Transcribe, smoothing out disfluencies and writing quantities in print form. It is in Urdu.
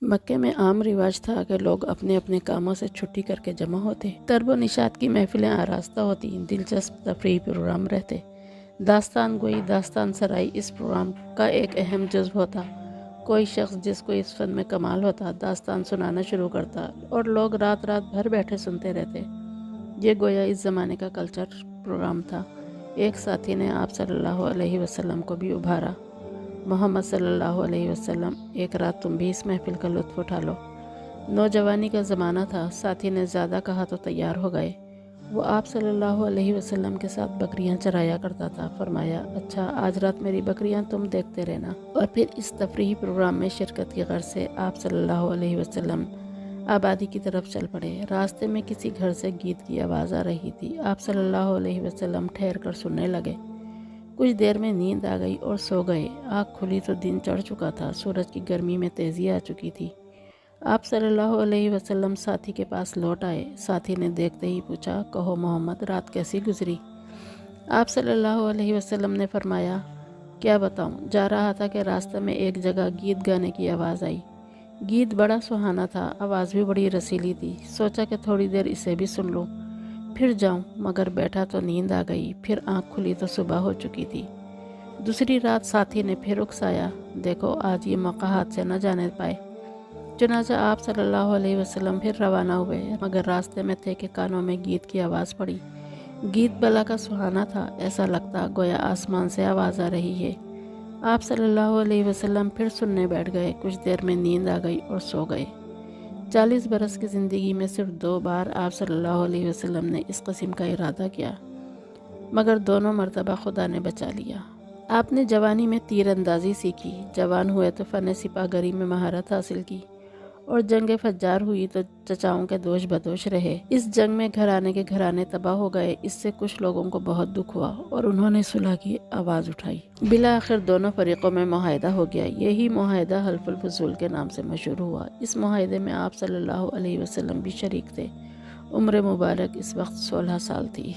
مکے میں عام رواج تھا کہ لوگ اپنے اپنے کاموں سے چھٹی کر کے جمع ہوتے، طرب و نشاط کی محفلیں آراستہ ہوتی، دلچسپ تفریحی پروگرام رہتے، داستان گوئی، داستان سرائی اس پروگرام کا ایک اہم جزو ہوتا۔ کوئی شخص جس کو اس فن میں کمال ہوتا داستان سنانا شروع کرتا اور لوگ رات رات بھر بیٹھے سنتے رہتے۔ یہ گویا اس زمانے کا کلچر پروگرام تھا۔ ایک ساتھی نے آپ صلی اللہ علیہ وسلم کو بھی ابھارا، محمد صلی اللہ علیہ وسلم، ایک رات تم بھی اس محفل کا لطف اٹھا لو۔ نوجوانی کا زمانہ تھا، ساتھی نے زیادہ کہا تو تیار ہو گئے۔ وہ آپ صلی اللہ علیہ وسلم کے ساتھ بکریاں چرایا کرتا تھا۔ فرمایا، اچھا آج رات میری بکریاں تم دیکھتے رہنا۔ اور پھر اس تفریحی پروگرام میں شرکت کی غرض سے آپ صلی اللہ علیہ وسلم آبادی کی طرف چل پڑے۔ راستے میں کسی گھر سے گیت کی آواز آ رہی تھی۔ آپ صلی اللہ علیہ وسلم ٹھہر کر سننے لگے۔ کچھ دیر میں نیند آ گئی اور سو گئے۔ آنکھ کھلی تو دن چڑھ چکا تھا، سورج کی گرمی میں تیزی آ چکی تھی۔ آپ صلی اللہ علیہ وسلم ساتھی کے پاس لوٹ آئے۔ ساتھی نے دیکھتے ہی پوچھا، کہو محمد رات کیسی گزری؟ آپ صلی اللہ علیہ وسلم نے فرمایا، کیا بتاؤں، جا رہا تھا کہ راستہ میں ایک جگہ گیت گانے کی آواز آئی۔ گیت بڑا سہانا تھا، آواز بھی بڑی رسیلی تھی۔ سوچا کہ تھوڑی دیر اسے بھی سن لوں پھر جاؤں، مگر بیٹھا تو نیند آ گئی۔ پھر آنکھ کھلی تو صبح ہو چکی تھی۔ دوسری رات ساتھی نے پھر اکسایا، دیکھو آج یہ موقع ہاتھ سے نہ جانے پائے۔ چنانچہ آپ صلی اللہ علیہ وسلم پھر روانہ ہوئے، مگر راستے میں تھے کہ کانوں میں گیت کی آواز پڑی۔ گیت بلا کا سہانا تھا، ایسا لگتا گویا آسمان سے آواز آ رہی ہے۔ آپ صلی اللہ علیہ وسلم پھر سننے بیٹھ گئے۔ کچھ دیر میں نیند آ گئی اور سو گئے۔ 40 برس کی زندگی میں صرف 2 بار آپ صلی اللہ علیہ وسلم نے اس قسم کا ارادہ کیا، مگر دونوں مرتبہ خدا نے بچا لیا۔ آپ نے جوانی میں تیر اندازی سیکھی، جوان ہوئے تو فن سپاہ گری میں مہارت حاصل کی، اور جنگ فجار ہوئی تو چچاؤں کے دوش بدوش رہے۔ اس جنگ میں گھرانے کے گھرانے تباہ ہو گئے۔ اس سے کچھ لوگوں کو بہت دکھ ہوا اور انہوں نے صلح کی آواز اٹھائی۔ بالآخر دونوں فریقوں میں معاہدہ ہو گیا۔ یہی معاہدہ حلف الفضول کے نام سے مشہور ہوا۔ اس معاہدے میں آپ صلی اللہ علیہ وسلم بھی شریک تھے۔ عمر مبارک اس وقت 16 سال تھی۔